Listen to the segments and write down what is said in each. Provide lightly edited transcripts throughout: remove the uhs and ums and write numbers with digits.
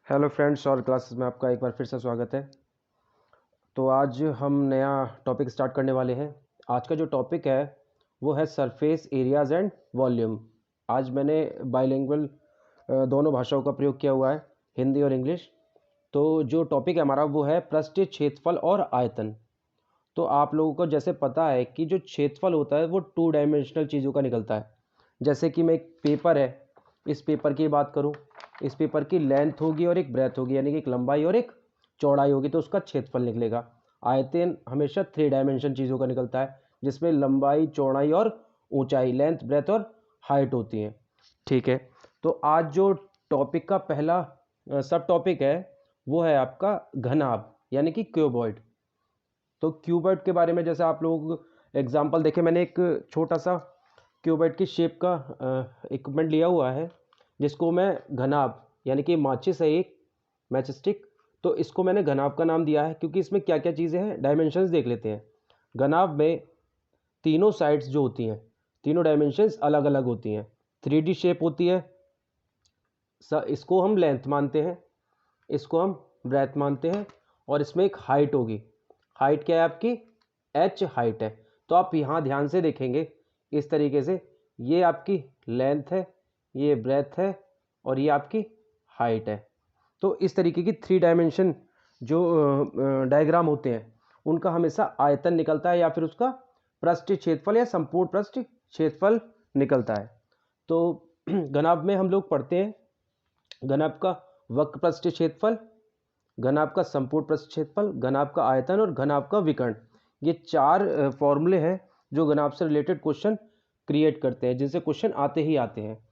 Hello friends, और classes में आपका एक बार फिर से स्वागत है। तो आज हम नया टॉपिक स्टार्ट करने वाले हैं। आज का जो टॉपिक है वो है सरफेस एरियाज़ एंड वॉल्यूम। आज मैंने बाइलिंगुअल दोनों भाषाओं का प्रयोग किया हुआ है, हिंदी और इंग्लिश। तो जो टॉपिक है हमारा वो है पृष्ठीय क्षेत्रफल और आयतन। तो आप लोगों को जैसे पता है कि जो क्षेत्रफल होता है वो 2 डायमेंशनल चीज़ों का निकलता है। जैसे कि मैं एक पेपर है, इस पेपर की बात करूं, इस पेपर की लेंथ होगी और एक ब्रेथ होगी, यानी कि एक लंबाई और एक चौड़ाई होगी, तो उसका क्षेत्रफल निकलेगा। आयतन हमेशा 3 डायमेंशन चीज़ों का निकलता है, जिसमें लंबाई, चौड़ाई और ऊंचाई, लेंथ, ब्रेथ और हाइट होती है। ठीक है। तो आज जो टॉपिक का पहला सब टॉपिक है वो है आपका घनाभ, यानी कि क्यूबॉइड। तो क्यूबॉइड के बारे में जैसे आप लोग एग्जांपल देखें, मैंने एक छोटा सा क्यूबॉइड की शेप का इक्विपमेंट लिया हुआ है, जिसको मैं घनाभ, यानी कि माचिस है एक मैच स्टिक, तो इसको मैंने घनाभ का नाम दिया है क्योंकि इसमें क्या क्या चीज़ें हैं, डायमेंशंस देख लेते हैं। घनाभ में तीनों साइड्स जो होती हैं, तीनों डायमेंशंस अलग अलग होती हैं। 3D शेप होती है, इसको हम लेंथ मानते हैं, इसको हम ब्रेथ मानते हैं, और इसमें एक हाइट होगी। हाइट क्या है आपकी? एच हाइट है। तो आप यहाँ ध्यान से देखेंगे इस तरीके से, ये आपकी लेंथ है, ये ब्रेथ है, और ये आपकी हाइट है। तो इस तरीके की 3 डायमेंशन जो डायग्राम होते हैं उनका हमेशा आयतन निकलता है, या फिर उसका पृष्ठीय क्षेत्रफल या संपूर्ण पृष्ठ क्षेत्रफल निकलता है। तो घनाभ में हम लोग पढ़ते हैं घनाभ का वक्र पृष्ठीय क्षेत्रफल, घनाभ का संपूर्ण पृष्ठ क्षेत्रफल, घनाभ का आयतन और घनाभ का विकर्ण। ये 4 फॉर्मूले हैं जो घनाभ से रिलेटेड क्वेश्चन क्रिएट करते हैं, जिनसे क्वेश्चन आते ही आते हैं।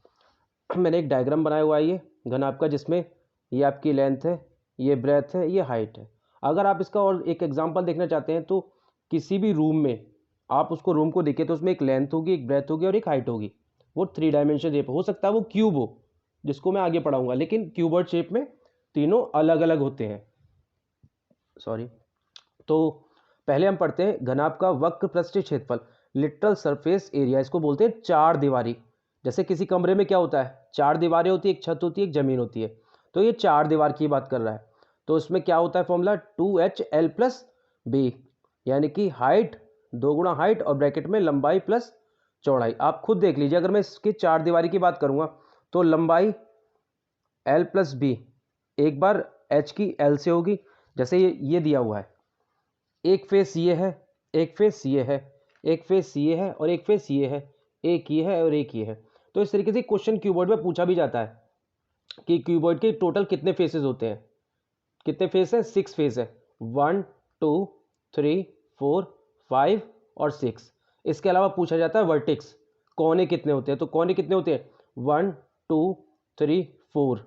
मैंने एक डायग्राम बनाया हुआ है ये घनाभ का, जिसमें ये आपकी लेंथ है, ये ब्रेथ है, ये हाइट है। अगर आप इसका और एक एग्जांपल देखना चाहते हैं तो किसी भी रूम में आप उसको रूम को देखें तो उसमें एक लेंथ होगी, एक ब्रेथ होगी और एक हाइट होगी। वो 3 डायमेंशन शेप हो सकता है, वो क्यूब हो, जिसको मैं आगे पढ़ाऊंगा, लेकिन क्यूबॉइड शेप में तीनों अलग अलग होते हैं। सॉरी। तो पहले हम पढ़ते हैं घनाभ का वक्र पृष्ठीय क्षेत्रफल, लिटरल सरफेस एरिया। इसको बोलते हैं चार दीवारी। जैसे किसी कमरे में क्या होता है, 4 दीवारें होती है, एक छत होती है, एक जमीन होती है। तो ये 4 दीवार की बात कर रहा है। तो इसमें क्या होता है फॉर्मूला, 2HL+B, यानी कि हाइट 2 गुणा हाइट और ब्रैकेट में लंबाई प्लस चौड़ाई। आप खुद देख लीजिए, अगर मैं इसकी 4 दीवारी की बात करूंगा तो लंबाई L+B, एक बार H की L से होगी। जैसे ये दिया हुआ है, एक फेस ये है, एक फेस ये है, एक फेस ये है और एक फेस ये है, एक ये है और एक ये है। तो इस तरीके से क्वेश्चन क्यूबॉइड में पूछा भी जाता है कि क्यूबॉइड के टोटल कितने फेसेस होते हैं। कितने फेस है? 6 फेस है, 1 2 3 4 5 और 6। इसके अलावा पूछा जाता है वर्टेक्स, कोने कितने होते हैं। तो कोने कितने होते हैं? 1 2 3 4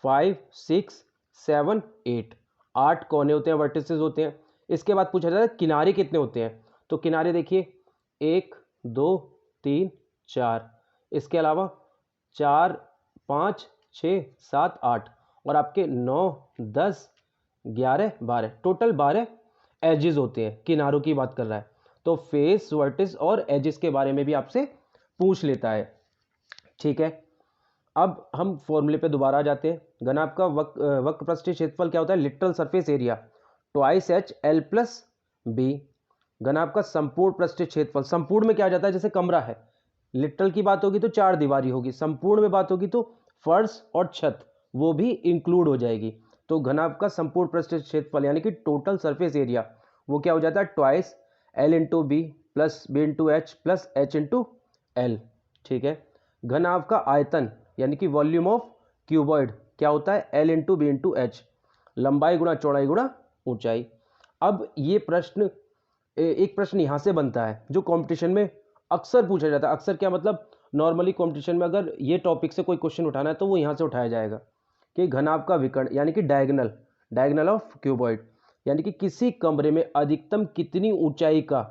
5 6 7 8, 8 कोने होते हैं, वर्टिसेस होते हैं। इसके बाद पूछा जाता है किनारे कितने होते हैं। तो किनारे देखिए, 1 2 3 4, इसके अलावा 4 5 6 7 8, और आपके 9 10 11 12, टोटल 12 एजेस होते हैं। किनारों की बात कर रहा है, तो फेस, वर्टिस और एजेस के बारे में भी आपसे पूछ लेता है। ठीक है। अब हम फॉर्मूले पे दोबारा आ जाते हैं। घनाभ का वक्र पृष्ठीय क्षेत्रफल क्या होता है? Literal surface area, twice HL+B। घनाभ का संपूर्ण पृष्ठीय क्षेत्रफल, संपूर्ण में क्या आ जाता है? जैसे कमरा है, लिटरल की बात होगी तो 4 दीवारी होगी, संपूर्ण में बात होगी तो फर्श और छत वो भी इंक्लूड हो जाएगी। तो घनाभ का संपूर्ण पृष्ठीय क्षेत्रफल यानी कि टोटल सरफेस एरिया वो क्या हो जाता है? Twice L×B plus B×H plus H×L। ठीक है। घनाभ का आयतन यानी कि वॉल्यूम ऑफ क्यूबॉइड क्या होता है? L×B×H, लंबाई गुणा चौड़ाई गुणा ऊंचाई। अब ये प्रश्न, एक प्रश्न यहां से बनता है जो कंपटीशन में अक्सर पूछा जाता है। अक्सर क्या मतलब, नॉर्मली कंपटीशन में अगर ये टॉपिक से कोई क्वेश्चन उठाना है तो वो यहां से उठाया जाएगा कि घनाभ का विकर्ण यानी कि डायगोनल, डायगोनल ऑफ क्यूबॉइड, यानी कि किसी कमरे में अधिकतम कितनी ऊंचाई का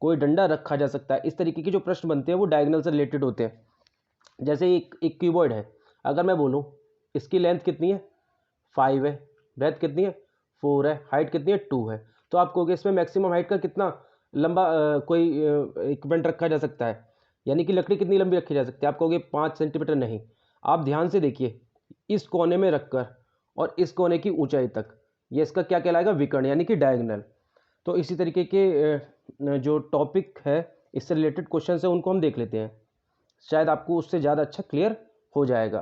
कोई डंडा रखा जा सकता है। इस तरीके के जो प्रश्न बनते हैं वो डायगोनल से रिलेटेड होते हैं। जैसे एक क्यूबॉइड है, अगर मैं बोलूं इसकी लेंथ कितनी है? 5 है, ब्रेथ कितनी है? 4 है, हाइट कितनी है? 2 है। तो आप कहोगे इसमें मैक्सिमम हाइट का कितना लंबा कोई इक्विपमेंट रखा जा सकता है, यानी कि लकड़ी कितनी लंबी रखी जा सकती है? आप कहोगे 5 सेंटीमीटर। नहीं, आप ध्यान से देखिए, इस कोने में रखकर और इस कोने की ऊंचाई तक, ये इसका क्या कहलाएगा, विकर्ण यानी कि डायगोनल। तो इसी तरीके के जो टॉपिक है इससे रिलेटेड क्वेश्चन है उनको हम देख लेते हैं, शायद आपको उससे ज़्यादा अच्छा क्लियर हो जाएगा।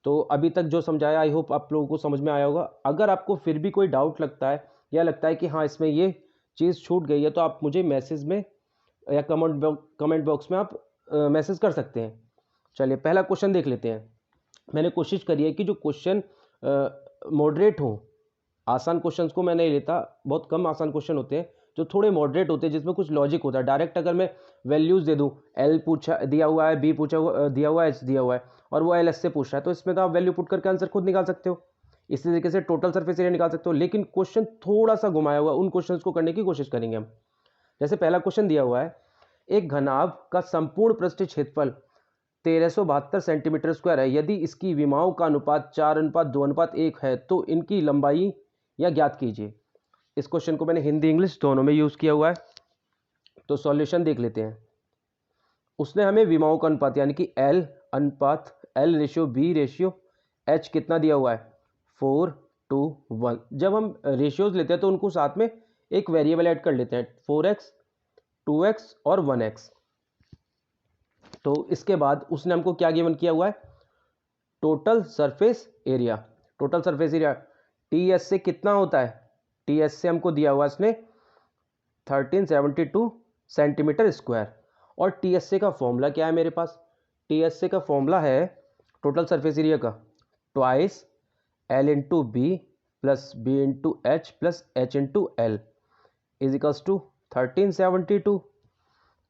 तो अभी तक जो समझाया आई होप आप लोगों को समझ में आया होगा। अगर आपको फिर भी कोई डाउट लगता है या लगता है कि हाँ इसमें ये चीज़ छूट गई है तो आप मुझे मैसेज में या कमेंट बॉक्स में आप मैसेज कर सकते हैं। चलिए पहला क्वेश्चन देख लेते हैं। मैंने कोशिश करी है कि जो क्वेश्चन मॉडरेट हो, आसान क्वेश्चंस को मैं नहीं लेता, बहुत कम आसान क्वेश्चन होते हैं जो थोड़े मॉडरेट होते हैं जिसमें कुछ लॉजिक होता है। डायरेक्ट अगर मैं वैल्यूज़ दे दूं, एल पूछा दिया हुआ है, बी पूछा हुआ दिया हुआ है, एच दिया हुआ है और वो एल एस से पूछ रहा है, तो इसमें तो आप वैल्यू पुट करके आंसर खुद निकाल सकते हो। इसी तरीके से टोटल सरफेस एरिया निकाल सकते हो, लेकिन क्वेश्चन थोड़ा सा घुमाया हुआ, उन क्वेश्चन को करने की कोशिश करेंगे हम। जैसे पहला क्वेश्चन दिया हुआ है, एक घनाभ का संपूर्ण पृष्ठीय क्षेत्रफल 1372 सेंटीमीटर स्क्वायर है। यदि इसकी विमाओं का अनुपात 4:2:1 है तो इनकी लंबाई या ज्ञात कीजिए। इस क्वेश्चन को मैंने हिंदी इंग्लिश दोनों में यूज़ किया हुआ है। तो सॉल्यूशन देख लेते हैं। उसने हमें विमाओं का अनुपात यानी कि एल अनुपात L ratio B ratio H कितना दिया हुआ है, 4:1। जब हम रेशियोज लेते हैं तो उनको साथ में एक वेरिएबल ऐड कर लेते हैं, 4x 2x और 1x। तो इसके बाद उसने हमको क्या गिवन किया हुआ है, total surface area. Total surface area T S से कितना होता है, टी एस से हमको दिया हुआ इसने 1372 सेंटीमीटर स्क्वायर। और टी एस से का फॉर्मूला क्या है मेरे पास, टी एस से का फॉर्मूला है टोटल सरफेस एरिया का twice L into B plus B into H plus H into L is equals to 1372।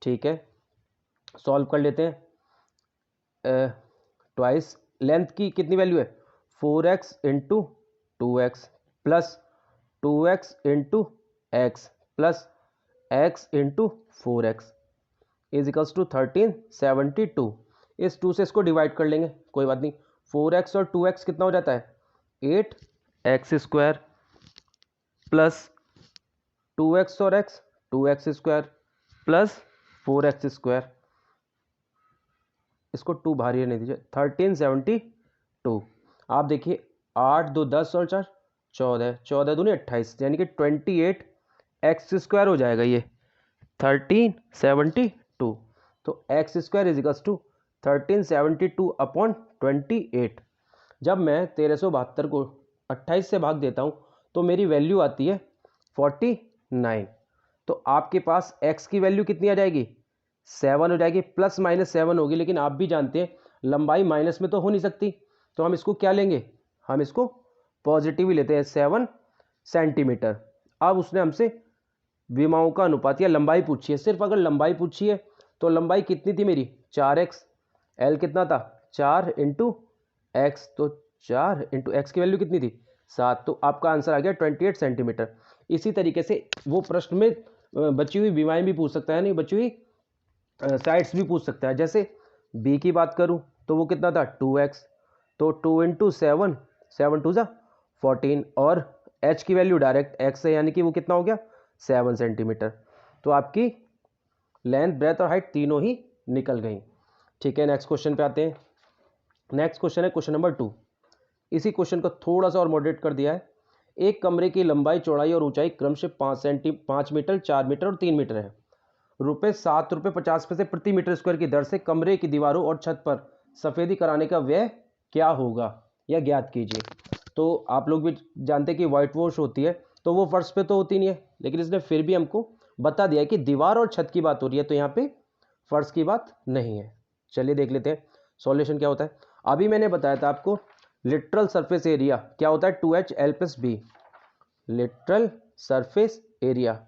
ठीक है, सॉल्व कर लेते हैं। ट्वाइस लेंथ की कितनी वैल्यू है, 4x into 2x plus 2x into X plus x into 4x is equals to 1372। इस 2 से इसको डिवाइड कर लेंगे, कोई बात नहीं। 4x और 2x कितना हो जाता है, 8x स्क्वायर प्लस 2x और x 2x square plus 4x square. इसको 2 बाहर रहने दीजिए, 1372। आप देखिए 8 2 10 और 4 14, 14 दूनी 28 यानी कि 28x स्क्वायर हो जाएगा ये 1372। तो x square is equals to 1372 upon 28। जब मैं 1372 को 28 से भाग देता हूँ तो मेरी वैल्यू आती है 49। तो आपके पास x की वैल्यू कितनी आ जाएगी, 7 हो जाएगी, प्लस माइनस 7 होगी। लेकिन आप भी जानते हैं लंबाई माइनस में तो हो नहीं सकती, तो हम इसको क्या लेंगे, हम इसको पॉजिटिव ही लेते हैं, 7 सेंटीमीटर। अब उसने हमसे विमाओं का अनुपात या लंबाई पूछी है। सिर्फ अगर लंबाई पूछी है तो लंबाई कितनी थी मेरी, 4x, एल कितना था 4 इंटू एक्स, तो 4 इंटू एक्स की वैल्यू कितनी थी 7। तो आपका आंसर आ गया 28 सेंटीमीटर। इसी तरीके से वो प्रश्न में बची हुई विमाएँ भी पूछ सकता है, नहीं बची हुई साइड्स भी पूछ सकता है। जैसे बी की बात करूं तो वो कितना था 2x, तो 2 इंटू 7, 7 2 जा 14 और h की वैल्यू डायरेक्ट x है यानी कि वो कितना हो गया 7 सेंटीमीटर। तो आपकी लेंथ ब्रेथ और हाइट तीनों ही निकल गई। ठीक है, नेक्स्ट क्वेश्चन पे आते हैं। नेक्स्ट क्वेश्चन है क्वेश्चन नंबर 2। इसी क्वेश्चन को थोड़ा सा और मॉडरेट कर दिया है। एक कमरे की लंबाई चौड़ाई और ऊंचाई क्रमशः 5 मीटर 4 मीटर और 3 मीटर है। ₹7.50 प्रति मीटर स्क्वायर की दर से कमरे की दीवारों और छत पर सफ़ेदी कराने का व्यय क्या होगा, या ज्ञात कीजिए। तो आप लोग भी जानते हैं कि वाइट वॉश होती है तो वो फर्श पे तो होती नहीं है, लेकिन इसने फिर भी हमको बता दिया कि दीवार और छत की बात हो रही है, तो यहाँ पे फर्श की बात नहीं है। चलिए देख लेते हैं सॉल्यूशन क्या होता है। अभी मैंने बताया था आपको लिटरल सरफेस एरिया क्या होता है, 2HL + B। Literal surface area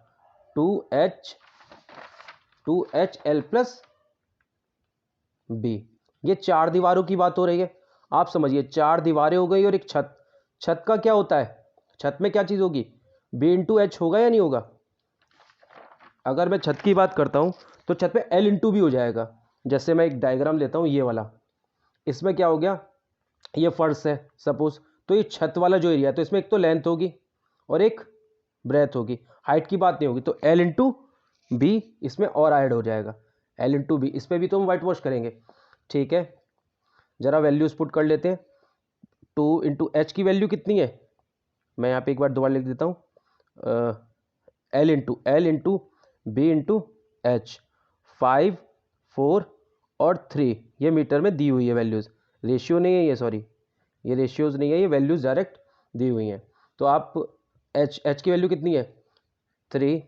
2HL + B। ये 4 दीवारों की बात हो रही है। आप समझिए 4 दीवारें हो गई और एक छत। छत का क्या होता है, छत में क्या चीज़ होगी, B इंटू एच होगा या नहीं होगा। अगर मैं छत की बात करता हूँ तो छत पे L इंटू भी हो जाएगा। जैसे मैं एक डायग्राम लेता हूँ ये वाला, इसमें क्या हो गया, ये फर्श है सपोज, तो ये छत वाला जो एरिया है तो इसमें एक तो लेंथ होगी और एक ब्रेथ होगी, हाइट की बात नहीं होगी। तो L इंटू बी इसमें और ऐड हो जाएगा, L इंटू बी। इस पर भी तो हम वाइट वॉश करेंगे। ठीक है, ज़रा वैल्यूज पुट कर लेते हैं। 2 × h की वैल्यू कितनी है, मैं यहाँ पे एक बार दोबारा लिख देता हूँ, L into B into H, 5, 4 और 3 ये मीटर में दी हुई है वैल्यूज़, रेशियो नहीं है ये, सॉरी ये रेशियोज़ नहीं है, ये वैल्यूज़ डायरेक्ट दी हुई हैं। तो आप एच की वैल्यू कितनी है 3,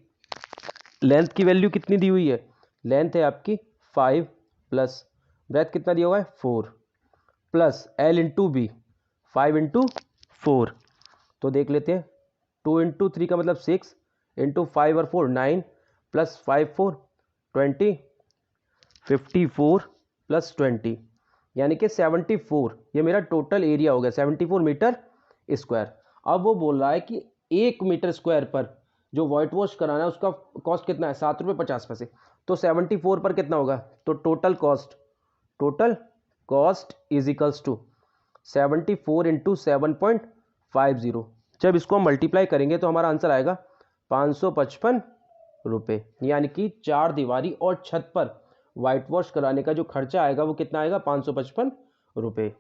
लेंथ की वैल्यू कितनी दी हुई है, लेंथ है आपकी 5 प्लस ब्रेथ कितना दिया हुआ है 4 plus L into B 5 into 4, तो देख लेते हैं 2 इंटू 3 का मतलब 6 इंटू 5 और 4 9 प्लस 5 4 20 54 प्लस 20 यानी कि 74, ये मेरा टोटल एरिया हो गया 74 मीटर स्क्वायर। अब वो बोल रहा है कि 1 मीटर स्क्वायर पर जो वाइट वॉश कराना है उसका कॉस्ट कितना है, 7 रुपये 50 पैसे। तो 74 पर कितना होगा, तो total cost is equals to 74 into 7.50। जब इसको हम मल्टीप्लाई करेंगे तो हमारा आंसर आएगा 555 रुपये, यानी कि 4 दीवारी और छत पर वाइट वॉश कराने का जो खर्चा आएगा वो कितना आएगा 555 रुपये।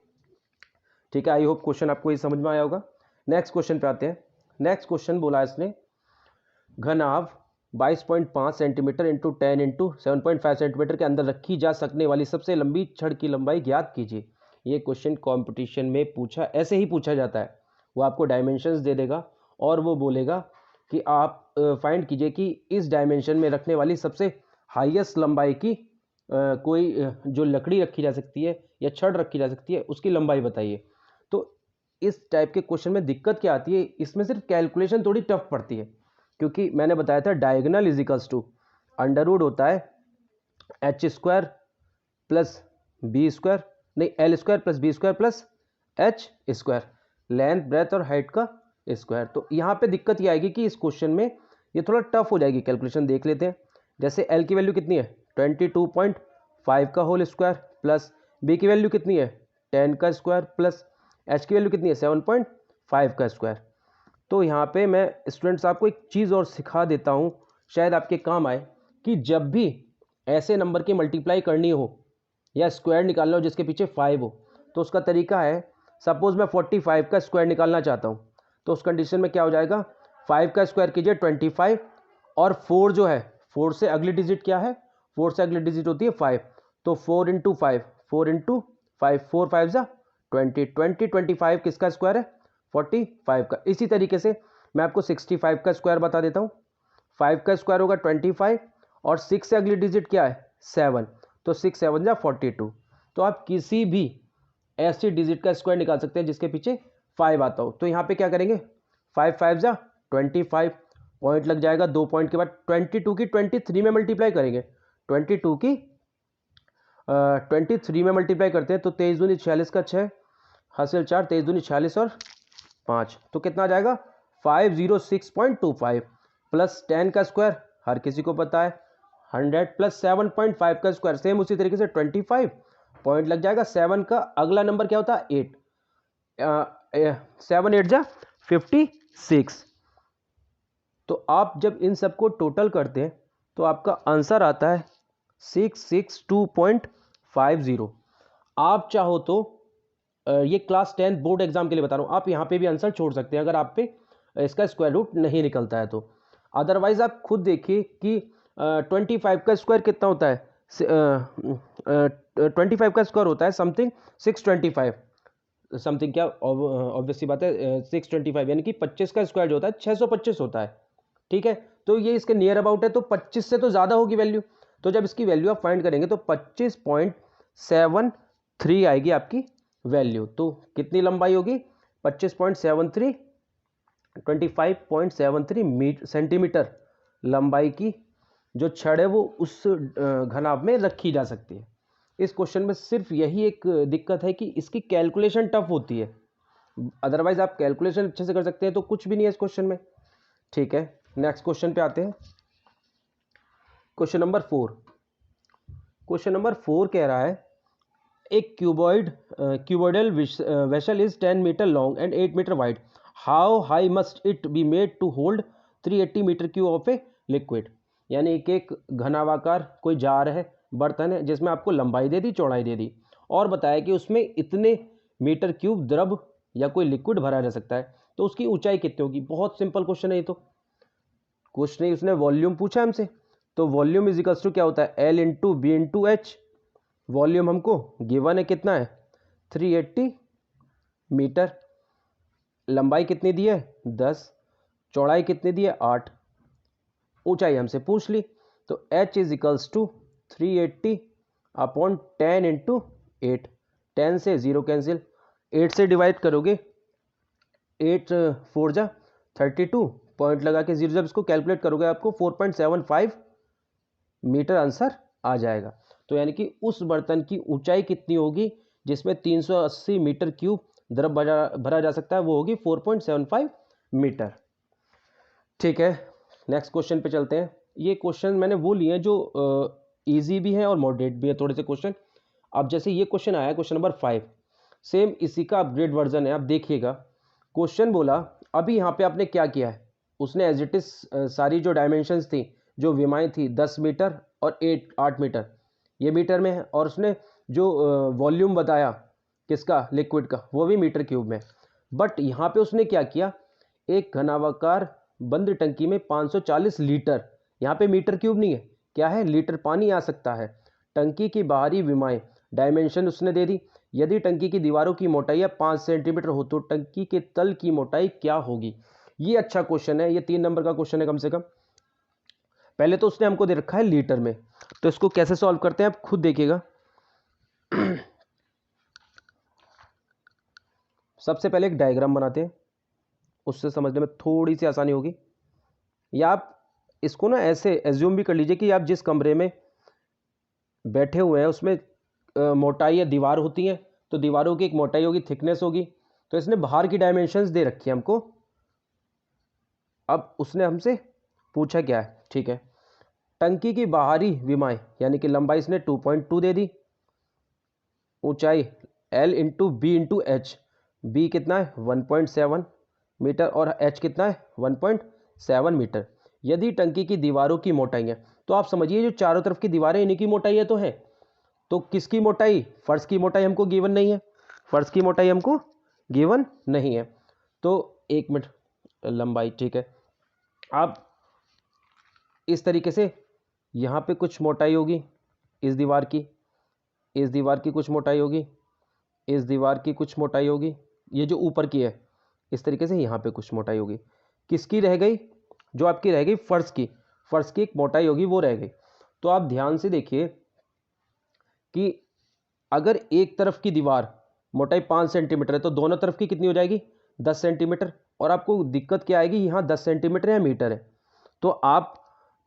ठीक है, आई होप क्वेश्चन आपको ये समझ में आया होगा। नेक्स्ट क्वेश्चन पे आते हैं। नेक्स्ट क्वेश्चन बोला इसने, घनाभ 22.5 सेंटीमीटर इंटू 10 इंटू 7.5 सेंटीमीटर के अंदर रखी जा सकने वाली सबसे लंबी छड़ की लंबाई ज्ञात कीजिए। ये क्वेश्चन कंपटीशन में ऐसे ही पूछा जाता है। वो आपको डायमेंशंस दे देगा और वो बोलेगा कि आप फाइंड कीजिए कि इस डायमेंशन में रखने वाली सबसे हाईएस्ट लंबाई की कोई जो लकड़ी रखी जा सकती है या छड़ रखी जा सकती है उसकी लंबाई बताइए। तो इस टाइप के क्वेश्चन में दिक्कत क्या आती है, इसमें सिर्फ कैलकुलेशन थोड़ी टफ पड़ती है, क्योंकि मैंने बताया था diagonal is equals to under root होता है H square plus B square, नहीं L square plus B square plus H square, length breadth और हाइट का स्क्वायर। तो यहाँ पे दिक्कत ये आएगी कि इस क्वेश्चन में ये थोड़ा टफ हो जाएगी कैलकुलेशन। देख लेते हैं, जैसे एल की वैल्यू कितनी है 22.5 का होल स्क्वायर प्लस बी की वैल्यू कितनी है 10 का स्क्वायर प्लस एच की वैल्यू कितनी है 7.5 का स्क्वायर। तो यहाँ पे मैं स्टूडेंट्स आपको एक चीज़ और सिखा देता हूँ, शायद आपके काम आए, कि जब भी ऐसे नंबर की मल्टीप्लाई करनी हो या स्क्वायर निकालना हो जिसके पीछे 5 हो, तो उसका तरीका है, सपोज मैं 45 का स्क्वायर निकालना चाहता हूँ, तो उस कंडीशन में क्या हो जाएगा, 5 का स्क्वायर कीजिए 25 और 4 जो है 4 से अगली डिजिट क्या है, 4 से अगली डिजिट होती है 5, तो 4 इंटू 5 4 इंटू 5 4 5 जा 20 25 किसका स्क्वायर है 45 का। इसी तरीके से मैं आपको 65 का स्क्वायर बता देता हूँ। 5 का स्क्वायर होगा 25 और 6 से अगली डिजिट क्या है 7, तो 6 7 जा 42। तो आप किसी भी ऐसी डिजिट का स्क्वायर निकाल सकते हैं जिसके पीछे 5 आता हो। तो यहाँ पे क्या करेंगे 5 5 जा 25, पॉइंट लग जाएगा, 2 पॉइंट के बाद 22 की 23 में मल्टीप्लाई करेंगे, 22 की 23 में मल्टीप्लाई करते हैं तो 23 दूनी 46 का 6 हासिल 4, 23 दूनी 46 और 5, तो कितना आ जाएगा 506.25 प्लस 10 का स्क्वायर हर किसी को पता है 100 प्लस 7.5 का स्क्वायर सेम उसी तरीके से 25, पॉइंट लग जाएगा। 7 का अगला नंबर क्या होता है 8, 7 8 जा 56। तो आप जब इन सबको टोटल करते हैं तो आपका आंसर आता है 662.50। आप चाहो तो ये क्लास 10 बोर्ड एग्जाम के लिए बता रहा हूँ, आप यहाँ पे भी आंसर छोड़ सकते हैं अगर आप पे इसका स्क्वायर रूट नहीं निकलता है तो। अदरवाइज आप खुद देखिए कि 25 का स्क्वायर कितना होता है, 25 का स्क्वायर होता है समथिंग 625, समथिंग क्या ऑब्वियसली बात है 625, यानी कि 25 का स्क्वायर जो होता है 625 होता है। ठीक है, तो ये इसके नियर अबाउट है, तो 25 से तो ज़्यादा होगी वैल्यू। तो जब इसकी वैल्यू आप फाइंड करेंगे तो 25.73 आएगी आपकी वैल्यू। तो कितनी लंबाई होगी 25.73, 25.73 सेंटीमीटर लंबाई की जो छड़ है वो उस घनाभ में रखी जा सकती है। इस क्वेश्चन में सिर्फ यही एक दिक्कत है कि इसकी कैलकुलेशन टफ होती है, अदरवाइज आप कैलकुलेशन अच्छे से कर सकते हैं, तो कुछ भी नहीं है इस क्वेश्चन में। ठीक है, नेक्स्ट क्वेश्चन पे आते हैं। Question number 4। क्वेश्चन नंबर 4 कह रहा है, एक cuboidal vessel is 10 metre long and 8 metre wide, how high must it be made to hold 380 metre cube of a liquid. यानी एक घनावाकार कोई जार है, बर्तन है, जिसमें आपको लंबाई दे दी चौड़ाई दे दी और बताया कि उसमें इतने मीटर क्यूब द्रव या कोई लिक्विड भरा जा सकता है तो उसकी ऊंचाई कितनी होगी। बहुत सिंपल क्वेश्चन है ये तो। क्वेश्चन है, उसने वॉल्यूम पूछा हमसे, तो वॉल्यूम इज इक्वल्स टू क्या होता है, L into B into H. Volume हमको गिवन है कितना है, 380 मीटर। लंबाई कितनी दी है, 10। चौड़ाई कितनी दी है, 8। ऊंचाई हमसे पूछ ली, तो h is equals to 380 upon 10 into 8। 10 से 0 कैंसिल, 8 से डिवाइड करोगे, 8 4 जा 32, पॉइंट लगा के 0 जब इसको कैलकुलेट करोगे आपको 4.75 मीटर आंसर आ जाएगा। तो यानी कि उस बर्तन की ऊंचाई कितनी होगी जिसमें 380 मीटर क्यूब द्रव भरा जा सकता है, वो होगी 4.75 मीटर। ठीक है, नेक्स्ट क्वेश्चन पे चलते हैं। ये क्वेश्चन मैंने वो लिए हैं जो इजी भी हैं और मॉडरेट भी है थोड़े से क्वेश्चन। अब जैसे ये क्वेश्चन आया क्वेश्चन नंबर 5, सेम इसी का अपग्रेड वर्जन है। आप देखिएगा, क्वेश्चन बोला अभी यहाँ पे आपने क्या किया है, उसने एज इट इज सारी जो डायमेंशंस थी, जो विमाएँ थी 10 मीटर और 8 मीटर, ये मीटर में है, और उसने जो वॉल्यूम बताया किसका, लिक्विड का, वो भी मीटर क्यूब में। बट यहाँ पे उसने क्या किया, एक घनावाकार बंद टंकी में 540 लीटर, यहाँ पे मीटर क्यूब नहीं है, क्या है, लीटर पानी आ सकता है। टंकी की बाहरी विमाएँ डायमेंशन उसने दे दी, यदि टंकी की दीवारों की मोटाई 5 सेंटीमीटर हो तो टंकी के तल की मोटाई क्या होगी। ये अच्छा क्वेश्चन है, ये 3 नंबर का क्वेश्चन है कम से कम। पहले तो उसने हमको दे रखा है लीटर में, तो इसको कैसे सॉल्व करते हैं आप खुद देखिएगा। सबसे पहले एक डायग्राम बनाते हैं, उससे समझने में थोड़ी सी आसानी होगी। या आप इसको ना ऐसे एज्यूम भी कर लीजिए कि आप जिस कमरे में बैठे हुए हैं उसमें मोटाई या दीवार होती हैं, तो दीवारों की एक मोटाई होगी, थिकनेस होगी। तो इसने बाहर की डायमेंशंस दे रखी है हमको। अब उसने हमसे पूछा क्या है, ठीक है, टंकी की बाहरी विमाएँ यानी कि लंबाई इसने 2.2 दे दी, ऊंचाई L into B into H, B कितना है 1.7 मीटर और h कितना है 1.7 मीटर। यदि टंकी की दीवारों की मोटाई है, तो आप समझिए जो चारों तरफ की दीवारें इन्हीं की मोटाई है तो है, तो किसकी मोटाई, फर्श की मोटाई हमको गिवन नहीं है, फर्श की मोटाई हमको गिवन नहीं है। तो 1 मिनट, लंबाई, ठीक है। आप इस तरीके से यहाँ पे कुछ मोटाई होगी, इस दीवार की, इस दीवार की कुछ मोटाई होगी, इस दीवार की कुछ मोटाई होगी, ये जो ऊपर की है इस तरीके से यहाँ पे कुछ मोटाई होगी। किसकी रह गई, जो आपकी रह गई फर्श की, फर्श की एक मोटाई होगी वो रह गई। तो आप ध्यान से देखिए कि अगर एक तरफ की दीवार मोटाई 5 सेंटीमीटर है तो दोनों तरफ की कितनी हो जाएगी 10 सेंटीमीटर। और आपको दिक्कत क्या आएगी, यहाँ 10 सेंटीमीटर या मीटर है, तो आप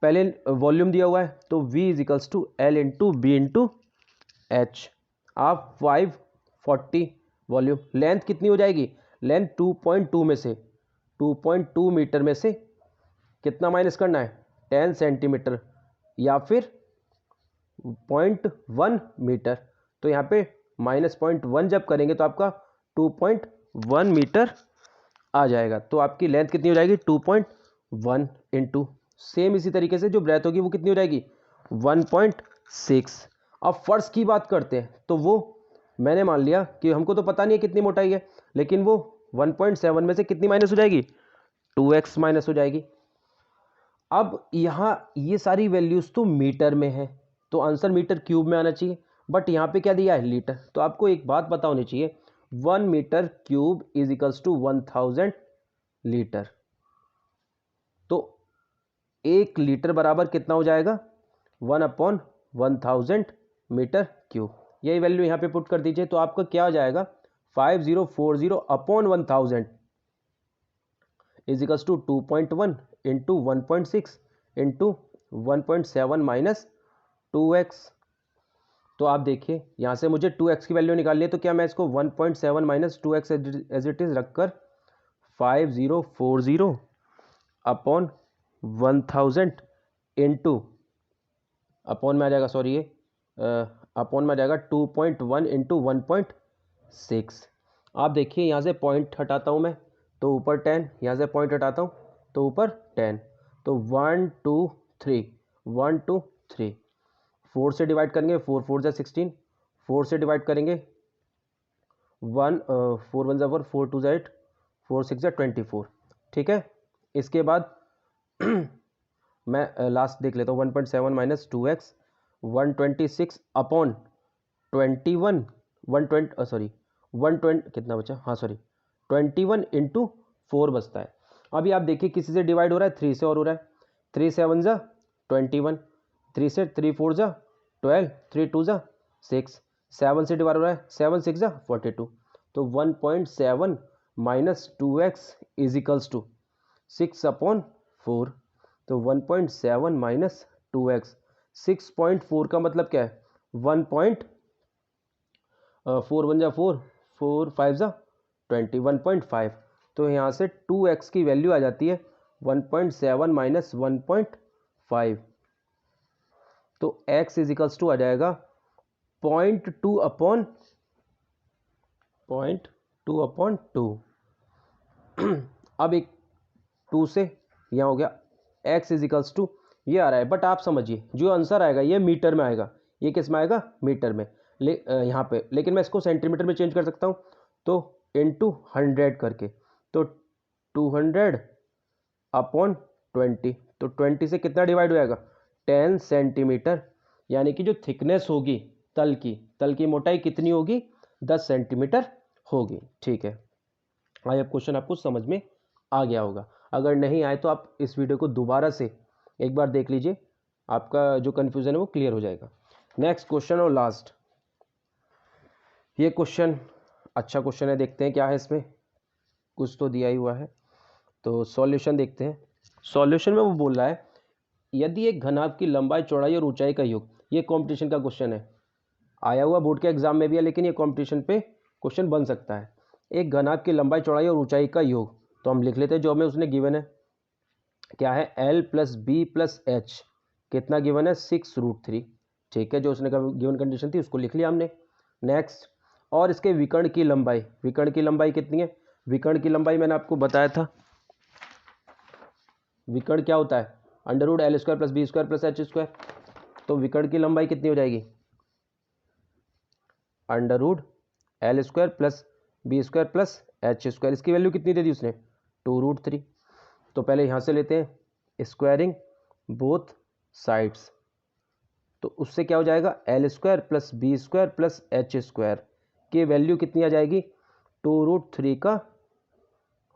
पहले वॉल्यूम दिया हुआ है तो V is equals to L into B into H. आप 540 वॉल्यूम, लेंथ कितनी हो जाएगी, लेंथ 2.2 में से 2.2 मीटर में से कितना माइनस करना है 10 सेंटीमीटर या फिर 0.1 मीटर। तो यहाँ पे माइनस 0.1 जब करेंगे तो आपका 2.1 मीटर आ जाएगा। तो आपकी लेंथ कितनी हो जाएगी 2.1 इंटू, सेम इसी तरीके से जो ब्रेथ होगी वो कितनी हो जाएगी 1.6। अब फर्श की बात करते हैं, तो वो मैंने मान लिया कि हमको तो पता नहीं है कितनी मोटाई है, लेकिन वो 1.7 में से कितनी माइनस हो जाएगी 2x माइनस हो जाएगी। अब यहाँ ये सारी वैल्यूज़ तो मीटर में है, तो आंसर मीटर क्यूब में आना चाहिए, बट यहाँ पे क्या दिया है लीटर। तो आपको एक बात पता होनी चाहिए, 1 metre cube is equals to 1000 litre. तो 1 लीटर बराबर कितना हो जाएगा 1/1000 मीटर क्यूब। यही वैल्यू यहाँ पे पुट कर दीजिए, तो आपका क्या हो जाएगा 5040 upon 1000 is equals to 2.1 into 1.6 into 1.7 minus 2x। तो आप देखिए यहाँ से मुझे 2x की वैल्यू निकालनी है, तो क्या मैं इसको 1.7 minus 2x as it is रखकर 5040 अपॉन 1000 इंटू, अपॉन में आ जाएगा, सॉरी ये अपॉन में आ जाएगा 2.1 इंटू 1.6। आप देखिए यहाँ से पॉइंट हटाता हूँ मैं तो ऊपर 10, यहाँ से पॉइंट हटाता हूँ तो ऊपर 10, तो 1 2 3 1 2 3, 4 से डिवाइड करेंगे 4 4 जा 16, 4 से डिवाइड करेंगे 4 1 ज़ा 4, 4 2 ज़ा 8, 4 6 ज़ा 24। ठीक है, इसके बाद मैं लास्ट देख लेता हूँ। 1.7 माइनस 2x 126 अपॉन 21 120 सॉरी 120 कितना बचा, हाँ सॉरी 21 इंटू 4 बचता है। अभी आप देखिए किसी से डिवाइड हो रहा है, 3 से और हो रहा है। 3 7 ज़ा 21, 3 से 3 4 ज़ा 12, 3 2 ज़ा 6, 7 से डिवाइड हो रहा है, 7 6 ज़ा 42। तो 1.7 minus 2x is equals to 6 upon 4। तो 1.7 माइनस 2x 6.4 का मतलब क्या है, 4 1 ज़ा 4, 4 5 ज़ा 20, 1.5। तो यहाँ से 2x की वैल्यू आ जाती है 1.7 माइनस 1.5। तो x इज इक्वल्स टू आ जाएगा 0.2 अपॉन 2। अब एक 2 से यहाँ हो गया, x इज इक्वल्स टू ये आ रहा है, बट आप समझिए जो आंसर आएगा ये मीटर में आएगा, ये किस में आएगा, मीटर में। यहाँ पे लेकिन मैं इसको सेंटीमीटर में चेंज कर सकता हूँ, तो इंटू 100 करके, तो 200 अपॉन 20। तो 20 से कितना डिवाइड हो जाएगा, 10 सेंटीमीटर। यानी कि जो थिकनेस होगी तल की मोटाई कितनी होगी, 10 सेंटीमीटर होगी। ठीक है, आई अब क्वेश्चन आपको समझ में आ गया होगा। अगर नहीं आए तो आप इस वीडियो को दोबारा से एक बार देख लीजिए, आपका जो कन्फ्यूज़न है वो क्लियर हो जाएगा। नेक्स्ट क्वेश्चन और लास्ट, ये क्वेश्चन अच्छा क्वेश्चन है, देखते हैं क्या है इसमें, कुछ तो दिया ही हुआ है। तो सॉल्यूशन देखते हैं। सॉल्यूशन में वो बोल रहा है यदि एक घनाभ की लंबाई चौड़ाई और ऊंचाई का योग, ये कंपटीशन का क्वेश्चन है, आया हुआ बोर्ड के एग्जाम में भी है, लेकिन ये कंपटीशन पे क्वेश्चन बन सकता है। एक घनाभ की लंबाई चौड़ाई और ऊंचाई का योग, तो हम लिख लेते हैं जो हमें उसने गिवन है, क्या है, L plus B plus H, कितना गिवन है, 6√3। ठीक है, जो उसने गिवन कंडीशन थी उसको लिख लिया हमने। नेक्स्ट, और इसके विकर्ण की लंबाई कितनी है, विकर्ण की लंबाई मैंने आपको बताया था, विकर्ण क्या होता है, √L² plus b² plus h²। तो विकर्ण की लंबाई कितनी हो जाएगी, √L² plus b² plus h²। इसकी वैल्यू कितनी दे दी उसने, 2√3। तो पहले यहाँ से लेते हैं, स्क्वायरिंग बोथ साइड्स, तो उससे क्या हो जाएगा, L² plus b² plus h² की वैल्यू कितनी आ जाएगी, 2√3 का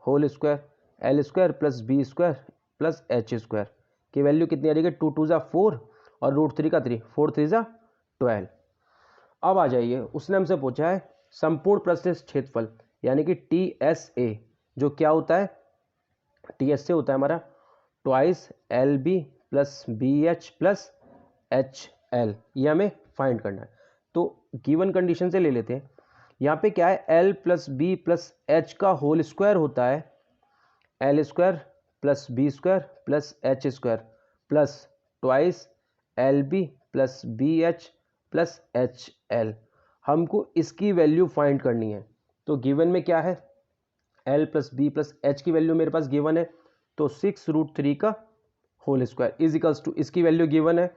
whole square, L² plus b² plus h² की वैल्यू कितनी आ जाएगी, 2 2 ज़ा 4 और √3 का 3, 4 3 ज़ा 12। अब आ जाइए, उसने हमसे पूछा है संपूर्ण पृष्ठीय क्षेत्रफल, यानी कि TSA, जो क्या होता है, TSA होता है हमारा twice LB plus BH plus HL, ये हमें फाइंड करना है। तो गिवन कंडीशन से ले लेते हैं। यहाँ पे क्या है, L plus B plus H का होल स्क्वायर होता है L² plus b² plus h² plus twice LB plus BH plus HL। हमको इसकी वैल्यू फाइंड करनी है। तो गिवन में क्या है, L plus B plus H की वैल्यू मेरे पास गिवन है, तो 6√3 का whole square is equals to, इसकी वैल्यू गिवन है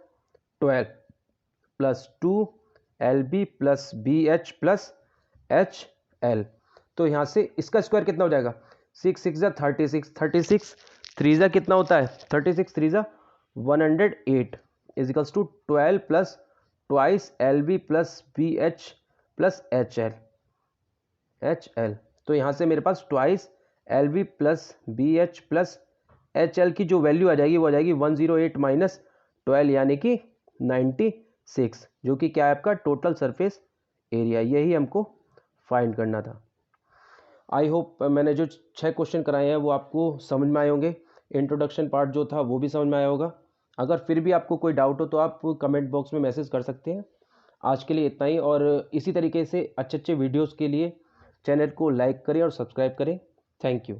12 plus 2 LB plus BH plus HL। तो यहाँ से इसका स्क्वायर कितना हो जाएगा, 6 6 ज़ा 36, 36 3 ज़ा कितना होता है, 36 3 ज़ा 108 is equals to 12 plus twice LB plus BH plus HL। तो यहाँ से मेरे पास twice LB plus BH plus HL की जो वैल्यू आ जाएगी वो आ जाएगी 108 माइनस 12, यानी कि 96, जो कि क्या है आपका टोटल सरफेस एरिया। यही हमको फाइंड करना था। आई होप मैंने जो 6 क्वेश्चन कराए हैं वो आपको समझ में आए होंगे। इंट्रोडक्शन पार्ट जो था वो भी समझ में आया होगा। अगर फिर भी आपको कोई डाउट हो तो आप कमेंट बॉक्स में मैसेज कर सकते हैं। आज के लिए इतना ही, और इसी तरीके से अच्छे अच्छे वीडियोज़ के लिए चैनल को लाइक करें और सब्सक्राइब करें। Thank you.